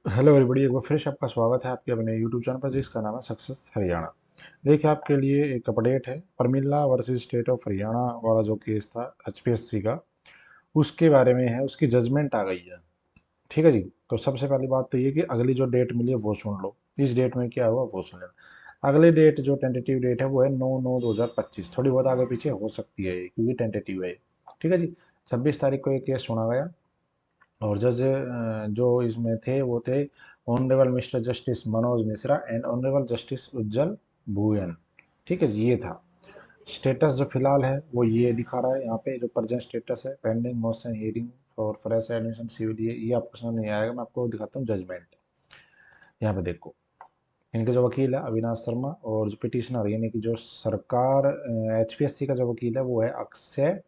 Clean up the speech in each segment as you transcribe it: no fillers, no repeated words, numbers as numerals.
Hello everybody, एक बार फिर से आपका स्वागत है आपके अपने यूट्यूब चैनल पर जिसका नाम है सक्सेस हरियाणा। देखिए, आपके लिए एक अपडेट है। परमिल्ला वर्सेस स्टेट ऑफ हरियाणा वाला जो केस था एचपीएससी का, उसके बारे में है। उसकी जजमेंट आ गई है। ठीक है जी। तो सबसे पहली बात तो ये कि अगली जो डेट मिली है वो सुन लो। इस डेट में क्या हुआ वो सुन लो। अगली डेट जो टेंटेटिव डेट है वो है 9/9/2025। थोड़ी बहुत आगे पीछे हो सकती है ये, क्योंकि टेंटेटिव है। ठीक है जी। 26 तारीख को ये केस सुना गया। और जज जो इसमें थे वो थे honourable mister justice Manoj Mishra and honourable justice Ujjwal Bhuyan. ठीक है जी, ये था स्टेटस। जो फिलहाल है वो ये दिखा रहा है यहाँ पे। जो प्रेजेंट स्टेटस है, pending motion hearing for fresh admission civil, ये आपको समझ नहीं आएगा। मैं आपको दिखाता हूँ जजमेंट। यहाँ पे देखो, इनके जो वकील है अविनाश शर्मा, और जो पिटिशनर यानी कि जो सरकार एचपीएससी का जो वकील है वो है अक्षय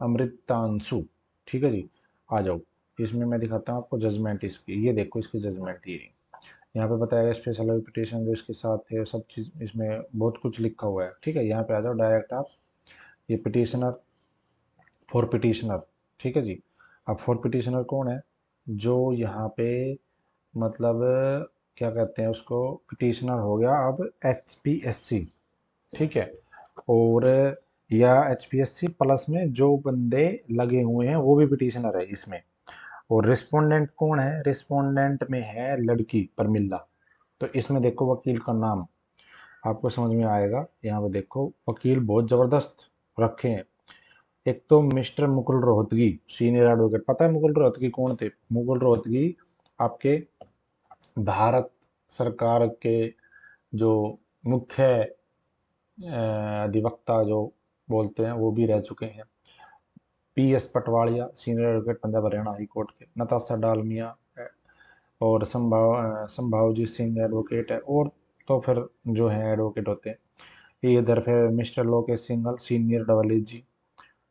अमृतांशु। ठीक है जी। आ जाओ, इसमें मैं दिखाता हूँ आपको जजमेंट इसकी। ये देखो इसकी जजमेंट ये यहाँ पे बताया गया। स्पेशल पिटिशन जो इसके साथ है, सब चीज़ इसमें बहुत कुछ लिखा हुआ है। ठीक है, यहाँ पे आ जाओ डायरेक्ट आप। ये पिटिशनर, फॉर पिटिशनर। ठीक है जी। अब फॉर पिटिशनर कौन है? जो यहाँ पे मतलब क्या कहते हैं उसको, पिटिशनर हो गया अब एचपीएससी। ठीक है। और या एचपीएससी प्लस में जो बंदे लगे हुए हैं वो भी पिटिशनर है इसमें। और रिस्पोंडेंट कौन है? रिस्पोंडेंट में है लड़की परमिल्ला। तो इसमें देखो वकील का नाम आपको समझ में आएगा। यहाँ पे देखो वकील बहुत जबरदस्त रखे हैं। एक तो mister Mukul Rohatgi, senior advocate. पता है मुकुल रोहतगी कौन थे? मुकुल रोहतगी आपके भारत सरकार के जो मुख्य अधिवक्ता जो बोलते हैं वो भी रह चुके हैं। PS Patwalia, senior advocate Punjab Haryana high court के। नताशा डालमिया और संभावजीत सिंह एडवोकेट है। और तो फिर जो है एडवोकेट होते हैं ये इधर। फिर mister Lokesh Singhal, senior double जी।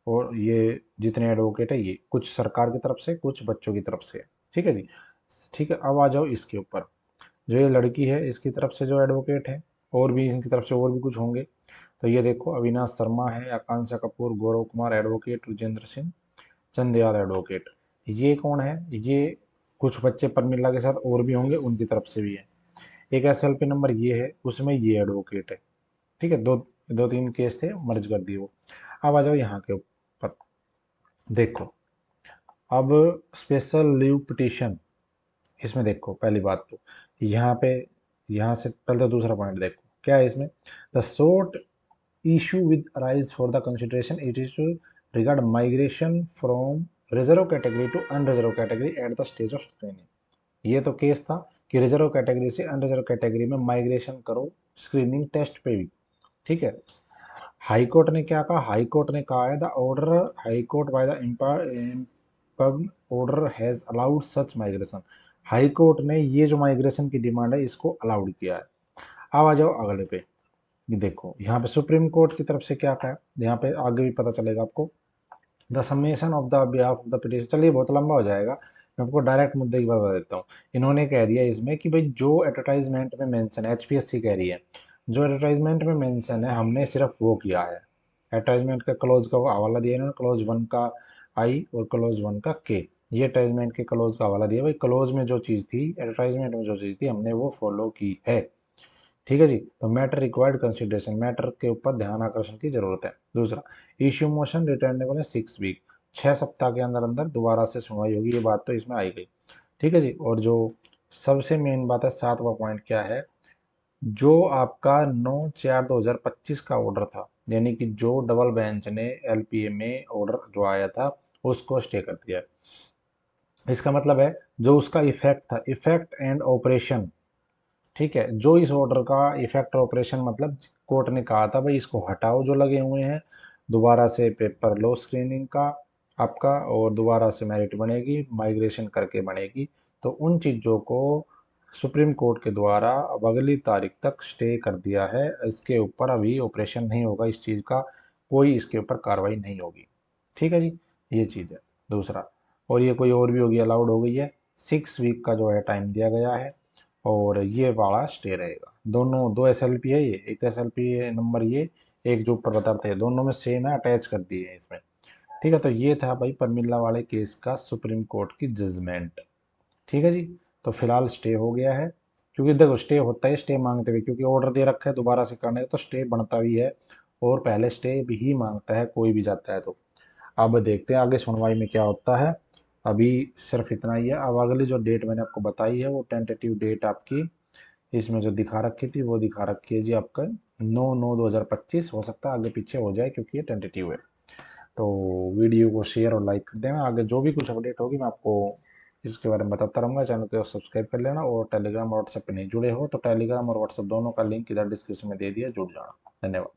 और ये जितने एडवोकेट है ये कुछ सरकार की तरफ से, कुछ बच्चों की तरफ से है। ठीक है जी। ठीक है, अब आ जाओ इसके ऊपर। जो ये लड़की है इसकी तरफ से जो एडवोकेट है, और भी इनकी तरफ से और भी कुछ होंगे। तो ये देखो अविनाश शर्मा है, आकांक्षा कपूर, गौरव कुमार एडवोकेट, विजेंद्र सिंह, चंदयाल एडवोकेट। ये कौन है? ये कुछ बच्चे परमिला के साथ और भी होंगे, उनकी तरफ से भी है। एक एसएलपी नंबर ये है, उसमें ये एडवोकेट है। ठीक है, दो दो तीन केस थे, मर्ज कर दिए वो। अब आ जाओ यहाँ के ऊपर। देखो, अब स्पेशल लीव पिटीशन, इसमें देखो पहली बात तो यहाँ पे, यहाँ से पहले तो दूसरा पॉइंट देखो क्या है इसमें। The short issue with arise for the consideration it is to regard migration from reserve category to unreserved category at the stage of screening। ये तो केस था कि रिजर्व कैटेगरी से अनरिजर्व कैटेगरी में माइग्रेशन करो स्क्रीनिंग टेस्ट पे भी। ठीक है। हाई कोर्ट ने क्या कहा? हाई कोर्ट ने कहा है the order high court by the impugned order has allowed such migration. High court ने ये जो माइग्रेशन की डिमांड है इसको अलाउड किया है। अब आ जाओ अगले पे। ये देखो यहाँ पे सुप्रीम कोर्ट की तरफ से क्या कहा है, यहाँ पे आगे भी पता चलेगा आपको। The summation of the behalf of the petition. चलिए बहुत लंबा हो जाएगा, मैं आपको डायरेक्ट मुद्दे की बात बता देता हूँ। इन्होंने कह दिया इसमें कि भाई जो एडवर्टाइजमेंट में मेंशन है, एचपीएससी कह रही है जो एडवर्टाइजमेंट में मेंशन है हमने सिर्फ वो किया है। एडवर्टाइजमेंट का क्लोज का हवाला दिया इन्होंने, क्लोज 1 का आई और क्लोज 1 का के। ये एडवर्टाइजमेंट के क्लोज का हवाला दिया। भाई क्लोज में जो चीज़ थी, एडवर्टाइजमेंट में जो चीज़ थी, हमने वो फॉलो की है। ठीक है जी। तो मैटर रिक्वायर्ड कंसिडरेशन, मैटर के ऊपर ध्यान आकर्षण की जरूरत है। दूसरा, इश्यू मोशन रिटर्नेबल है 6 वीक, 6 सप्ताह के अंदर अंदर दोबारा से सुनवाई होगी। ये बात तो इसमें आई गई। ठीक है जी। और जो सबसे मेन बात है, 7वां पॉइंट क्या है? जो आपका 9/4/2025 का ऑर्डर था, यानी कि जो डबल बेंच ने एलपीए में ऑर्डर जो आया था उसको स्टे कर दिया है। इसका मतलब है जो उसका इफेक्ट था, इफेक्ट एंड ऑपरेशन। ठीक है, जो इस ऑर्डर का इफेक्ट ऑपरेशन मतलब कोर्ट ने कहा था भाई इसको हटाओ जो लगे हुए हैं, दोबारा से पेपर लो स्क्रीनिंग का आपका, और दोबारा से मेरिट बनेगी, माइग्रेशन करके बनेगी। तो उन चीज़ों को सुप्रीम कोर्ट के द्वारा अब अगली तारीख तक स्टे कर दिया है। इसके ऊपर अभी ऑपरेशन नहीं होगा इस चीज़ का, कोई इसके ऊपर कार्रवाई नहीं होगी। ठीक है जी। ये चीज़ है। दूसरा, और ये कोई और भी होगी, अलाउड हो गई है। 6 वीक का जो है टाइम दिया गया है, और ये वाला स्टे रहेगा। दोनों दो एसएलपी है, ये एक एसएलपी नंबर, ये एक जो ऊपर बता थे, दोनों में सेम है, अटैच कर दिए हैं इसमें। ठीक है। तो ये था भाई परमिल्ला वाले केस का सुप्रीम कोर्ट की जजमेंट। ठीक है जी। तो फिलहाल स्टे हो गया है, क्योंकि देखो स्टे होता है स्टे मांगते हुए, क्योंकि ऑर्डर दे रखा है दोबारा से करने का तो स्टे बनता भी है, और पहले स्टे भी ही मांगता है कोई भी जाता है तो। अब देखते हैं आगे सुनवाई में क्या होता है। अभी सिर्फ इतना ही है। अब अगली जो डेट मैंने आपको बताई है वो टेंटेटिव डेट आपकी इसमें जो दिखा रखी थी वो दिखा रखी है जी आपका 9/9/2025। हो सकता है आगे पीछे हो जाए क्योंकि ये टेंटेटिव है। तो वीडियो को शेयर और लाइक कर देना। आगे जो भी कुछ अपडेट होगी मैं आपको इसके बारे में बताता रहूँगा। चैनल को सब्सक्राइब कर लेना, और टेलीग्राम और व्हाट्सएप पे नहीं जुड़े हो तो टेलीग्राम और व्हाट्सएप दोनों का लिंक इधर डिस्क्रिप्शन में दे दिया, जुड़ जाना। धन्यवाद।